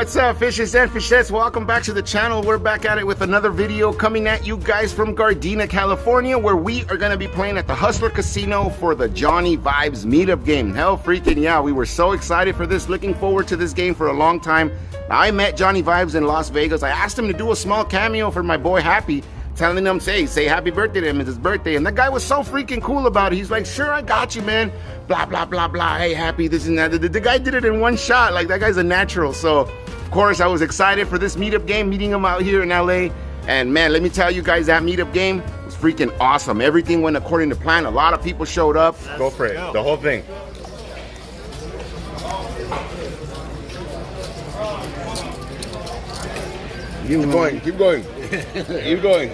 What's up, fishes and fishettes? Welcome back to the channel. We're back at it with another video coming at you guys from Gardena, California, where we are going to be playing at the Hustler Casino for the Johnnie Vibes Meetup game. Hell freaking yeah, we were so excited for this, looking forward to this game for a long time. I met Johnnie Vibes in Las Vegas. I asked him to do a small cameo for my boy Happy, telling him, say happy birthday to him, it's his birthday. And that guy was so freaking cool about it. He's like, sure, I got you, man. Blah, blah, blah, blah. Hey, Happy, this and that. The guy did it in one shot. Like, that guy's a natural. So, of course, I was excited for this meetup game, meeting him out here in LA. And man, let me tell you guys, that meetup game was freaking awesome. Everything went according to plan. A lot of people showed up. Go for it. The whole thing. Keep going, keep going. Keep going.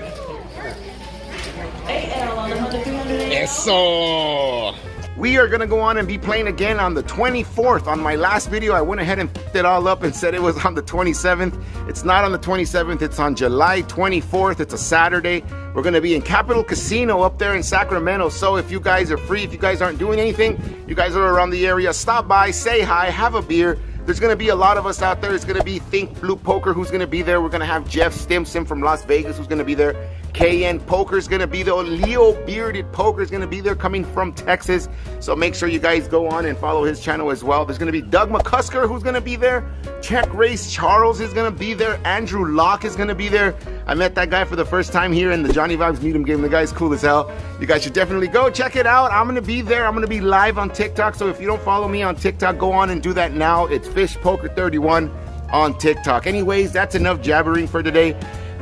Eso! We are gonna go on and be playing again on the 24th. On my last video, I went ahead and picked it all up and said it was on the 27th. It's not on the 27th, it's on July 24th. It's a Saturday. We're gonna be in Capital Casino up there in Sacramento. So if you guys are free, if you guys aren't doing anything, you guys are around the area, stop by, say hi, have a beer. There's gonna be a lot of us out there. It's gonna be Thru Poker who's gonna be there. We're gonna have Jeff Stimson from Las Vegas who's gonna be there. KN Poker's gonna be there. Leo Bearded Poker's gonna be there, coming from Texas. So make sure you guys go on and follow his channel as well. There's gonna be Doug McCusker who's gonna be there. Check Race Charles is gonna be there. Andrew Locke is gonna be there. I met that guy for the first time here in the Johnnie Vibes Meetup game. The guy's cool as hell. You guys should definitely go check it out. I'm gonna be there. I'm gonna be live on TikTok. So if you don't follow me on TikTok, go on and do that now. It's FishPoker31 on TikTok. Anyways, that's enough jabbering for today.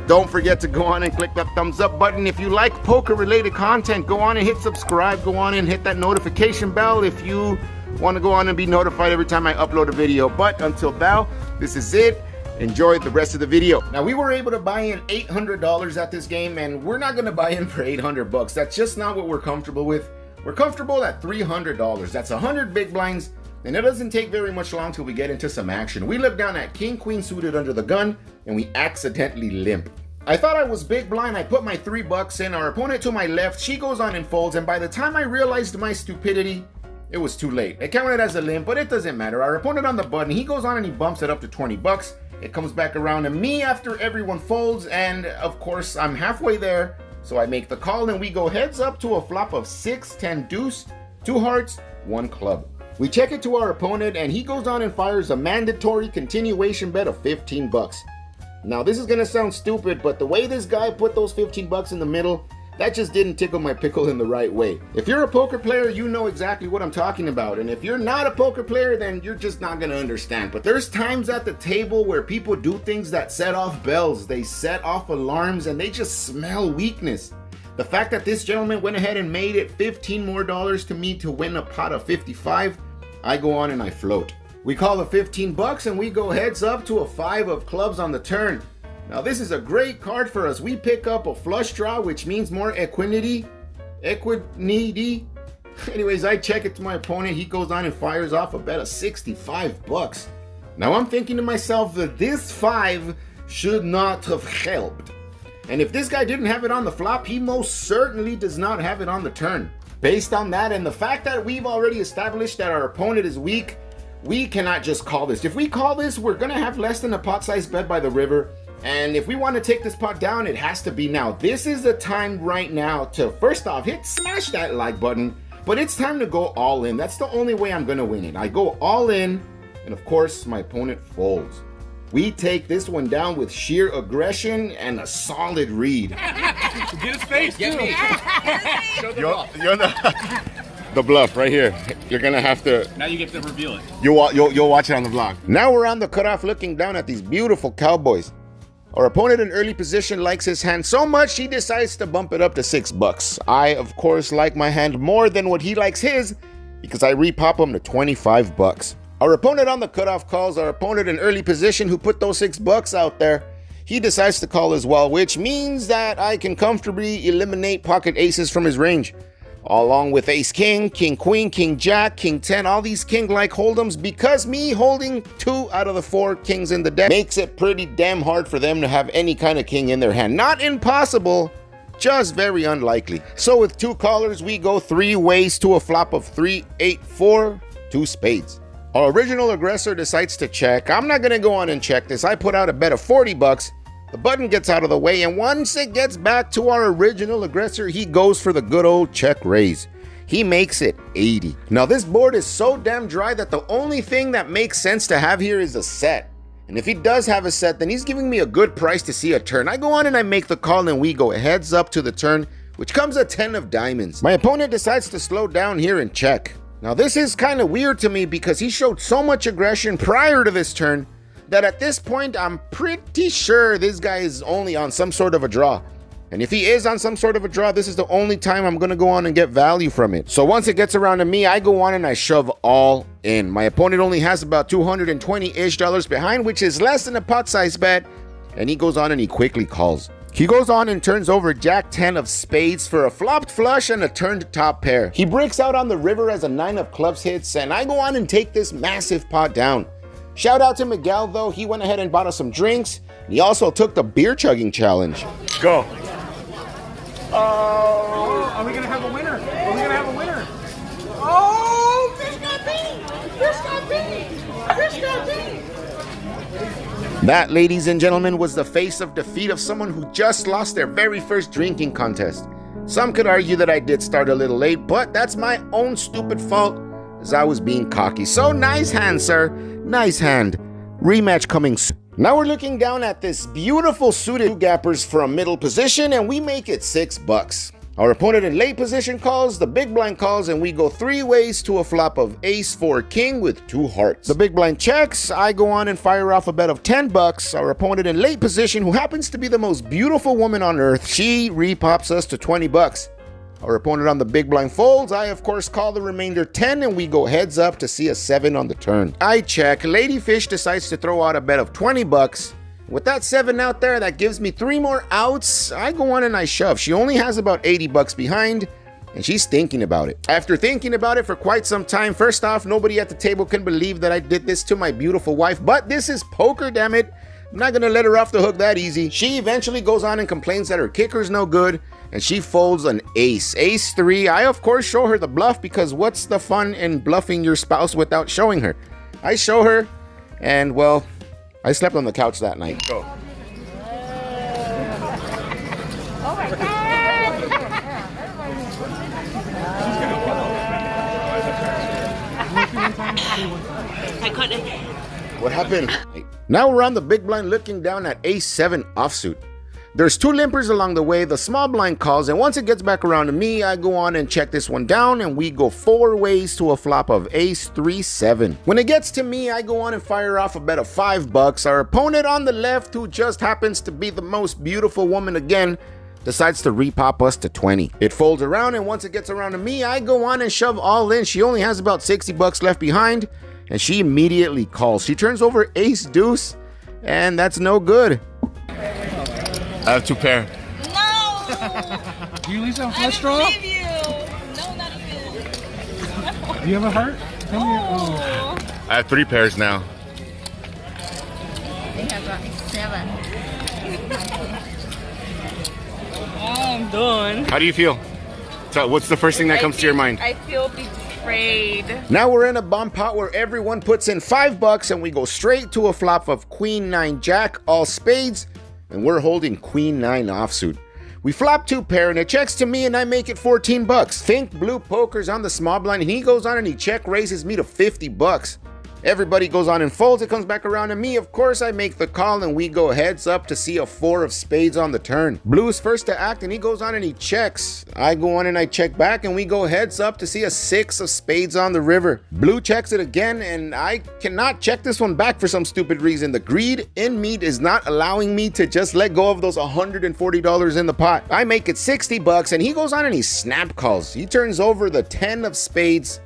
Don't forget to go on and click that thumbs up button. If you like poker related content, go on and hit subscribe. Go on and hit that notification bell if you want to go on and be notified every time I upload a video. But until now, this is it. Enjoy the rest of the video. Now, we were able to buy in $800 at this game, and we're not going to buy in for 800 bucks. That's just not what we're comfortable with. We're comfortable at $300. That's 100 big blinds. And it doesn't take very much long till we get into some action. We look down at King Queen suited under the gun, and we accidentally limp. I thought I was big blind. I put my $3 in. Our opponent to my left, she goes on and folds, and by the time I realized my stupidity, it was too late. It counted as a limp, but it doesn't matter. Our opponent on the button, he goes on and he bumps it up to 20 bucks. It comes back around to me after everyone folds, and of course, I'm halfway there, so I make the call, and we go heads up to a flop of 6, 10 deuce, 2 hearts, 1 club. We check it to our opponent, and he goes on and fires a mandatory continuation bet of 15 bucks. Now, this is gonna sound stupid, but the way this guy put those 15 bucks in the middle, that just didn't tickle my pickle in the right way. If you're a poker player, you know exactly what I'm talking about. And if you're not a poker player, then you're just not gonna understand. But there's times at the table where people do things that set off bells. They set off alarms, and they just smell weakness. The fact that this gentleman went ahead and made it $15 more to me to win a pot of 55, I go on and I float. We call the 15 bucks, and we go heads up to a 5 of clubs on the turn. Now, this is a great card for us. We pick up a flush draw, which means more equity. Anyways, I check it to my opponent. He goes on and fires off a bet of 65 bucks. Now, I'm thinking to myself that this 5 should not have helped. And if this guy didn't have it on the flop, he most certainly does not have it on the turn. Based on that and the fact that we've already established that our opponent is weak, we cannot just call this. If we call this, we're gonna have less than a pot-sized bet by the river. And if we want to take this pot down, it has to be now. This is the time right now to, first off, smash that like button. But it's time to go all in. That's the only way I'm gonna win it. I go all in, and of course, my opponent folds. We take this one down with sheer aggression and a solid read. Get his face, Get me. Show the bluff. You're the bluff right here. You're gonna have to. Now you get to reveal it. You'll watch it on the vlog. Now we're on the cutoff, looking down at these beautiful cowboys. Our opponent in early position likes his hand so much he decides to bump it up to 6 bucks. I, of course, like my hand more than what he likes his because I repop him to 25 bucks. Our opponent on the cutoff calls. Our opponent in early position who put those 6 bucks out there, he decides to call as well, which means that I can comfortably eliminate pocket aces from his range, along with ace king, king queen, king jack, king 10, all these king-like holdems, because me holding 2 out of the 4 kings in the deck makes it pretty damn hard for them to have any kind of king in their hand. Not impossible, just very unlikely. So with 2 callers, we go 3 ways to a flop of 3, 8, 4, 2 spades. Our original aggressor decides to check. I'm not gonna go on and check this. I put out a bet of 40 bucks. The button gets out of the way, and once it gets back to our original aggressor, he goes for the good old check raise. He makes it 80. Now this board is so damn dry that the only thing that makes sense to have here is a set. And if he does have a set, then he's giving me a good price to see a turn. I go on and I make the call, and we go heads up to the turn, which comes a 10 of diamonds. My opponent decides to slow down here and check. Now this is kind of weird to me because he showed so much aggression prior to this turn that at this point I'm pretty sure this guy is only on some sort of a draw. And if he is on some sort of a draw, this is the only time I'm gonna go on and get value from it. So once it gets around to me, I go on and I shove all in. My opponent only has about $220-ish behind, which is less than a pot size bet. And he goes on and he quickly calls. He goes on and turns over Jack 10 of spades for a flopped flush and a turned top pair. He breaks out on the river as a 9 of clubs hits, and I go on and take this massive pot down. Shout out to Miguel though, he went ahead and bought us some drinks. He also took the beer chugging challenge. Go. Oh, are we gonna have a winner? Are we gonna have a winner? Oh, fish got beat! Fish got beat! Fish got beat! That, ladies and gentlemen, was the face of defeat of someone who just lost their very first drinking contest. Some could argue that I did start a little late, but that's my own stupid fault, as I was being cocky. So nice hand, sir. Nice hand. Rematch coming soon. Now we're looking down at this beautiful suited gappers from middle position, and we make it 6 bucks. Our opponent in late position calls, the big blind calls, and we go 3 ways to a flop of ace 4 king with 2 hearts. The big blind checks, I go on and fire off a bet of 10 bucks. Our opponent in late position, who happens to be the most beautiful woman on earth, she repops us to 20 bucks. Our opponent on the big blind folds, I of course call the remainder 10, and we go heads up to see a 7 on the turn. I check, Lady Fish decides to throw out a bet of 20 bucks. With that 7 out there, that gives me 3 more outs. I go on and I shove. She only has about 80 bucks behind, and she's thinking about it. After thinking about it for quite some time, first off, nobody at the table can believe that I did this to my beautiful wife, but this is poker, damn it. I'm not gonna let her off the hook that easy. She eventually goes on and complains that her kicker's no good, and she folds an ace. Ace 3, I of course show her the bluff, because what's the fun in bluffing your spouse without showing her? I show her, and well, I slept on the couch that night. Go. Oh my God! I couldn't. What happened? Now we're on the big blind looking down at ace 7 offsuit. There's 2 limpers along the way, the small blind calls, and once it gets back around to me, I go on and check this one down, and we go 4 ways to a flop of ace 3 7. When it gets to me, I go on and fire off a bet of 5 bucks. Our opponent on the left, who just happens to be the most beautiful woman again, decides to repop us to 20. It folds around, and once it gets around to me, I go on and shove all in. She only has about 60 bucks left behind, and she immediately calls. She turns over ace deuce, and that's no good. I have 2 pair. No! Do you at least have a I flush draw? believe you. No, not even. Do you have a heart? Tell me. Oh. I have 3 pairs now. They have got 7. I'm done. How do you feel? So what's the first thing that comes to your mind? I feel betrayed. Now we're in a bomb pot where everyone puts in 5 bucks, and we go straight to a flop of queen 9 jack, all spades, and we're holding queen 9 offsuit. We flop 2 pair, and it checks to me, and I make it 14 bucks. Think Blue Poker's on the small blind, and he goes on and he check raises me to 50 bucks. Everybody goes on and folds. It comes back around to me. Of course, I make the call, and we go heads up to see a 4 of spades on the turn. Blue's first to act, and he goes on and he checks. I go on and I check back, and we go heads up to see a 6 of spades on the river. Blue checks it again, and I cannot check this one back for some stupid reason. The greed in me is not allowing me to just let go of those $140 in the pot. I make it 60 bucks, and he goes on and he snap calls. He turns over the 10 of spades,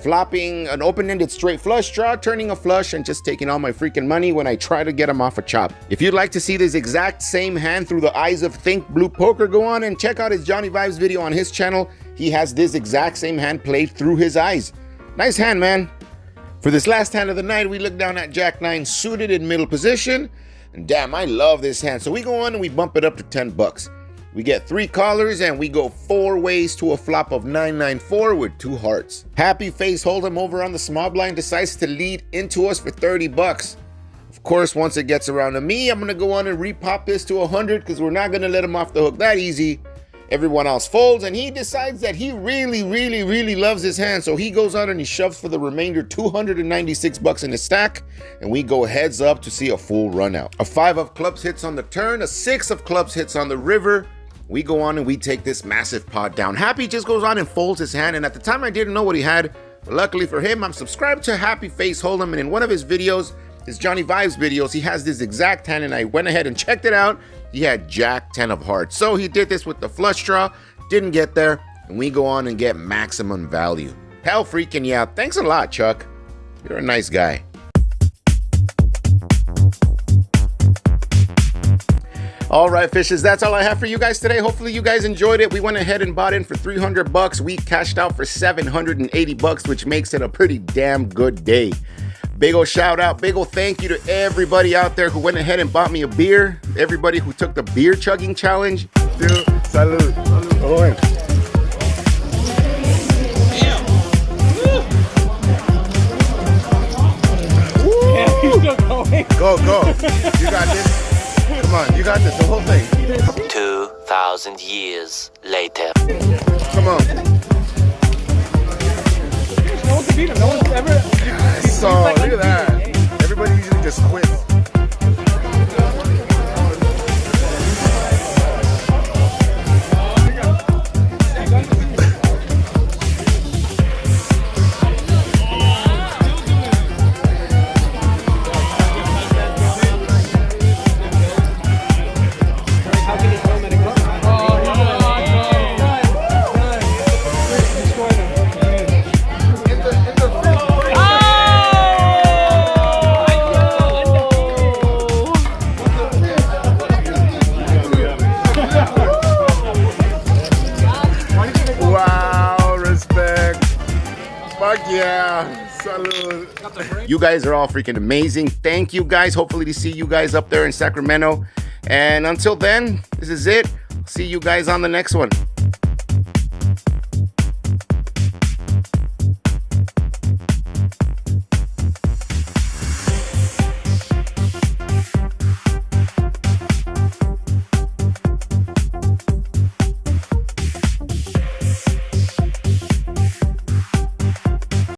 flopping an open-ended straight flush draw, turning a flush, and just taking all my freaking money when I try to get him off a chop. If you'd like to see this exact same hand through the eyes of Think Blue Poker, go on and check out his Johnnie Vibes video on his channel. He has this exact same hand played through his eyes. Nice hand, man. For this last hand of the night, we look down at Jack 9 suited in middle position, and damn, I love this hand. So we go on and we bump it up to 10 bucks. We get 3 callers and we go 4 ways to a flop of 994 with 2 hearts. Happy Face Hold'em over on the small blind decides to lead into us for 30 bucks. Of course, once it gets around to me, I'm gonna go on and repop this to 100 because we're not gonna let him off the hook that easy. Everyone else folds and he decides that he really loves his hand. So he goes on and he shoves for the remainder 296 bucks in his stack. And we go heads up to see a full run out. A 5 of clubs hits on the turn, a 6 of clubs hits on the river. We go on and we take this massive pot down. Happy just goes on and folds his hand. And at the time I didn't know what he had. But luckily for him, I'm subscribed to Happy Face Hold'em. And in one of his videos, his Johnnie Vibes videos, he has this exact hand and I went ahead and checked it out. He had Jack 10 of hearts. So he did this with the flush draw, didn't get there, and we go on and get maximum value. Hell freaking yeah, thanks a lot, Chuck. You're a nice guy. All right, fishes, that's all I have for you guys today. Hopefully you guys enjoyed it. We went ahead and bought in for 300 bucks. We cashed out for 780 bucks, which makes it a pretty damn good day. Big ol' shout out, big ol' thank you to everybody out there who went ahead and bought me a beer. Everybody who took the beer chugging challenge. Dude, salud. Salud. Go, go. You got this. Come on, you got this, the whole thing. 2,000 years later. Come on. No one can beat him. No one's ever. So, look at that. Everybody usually just quits. Yeah, salud. You guys are all freaking amazing. Thank you guys. Hopefully to see you guys up there in Sacramento. And until then, this is it. See you guys on the next one.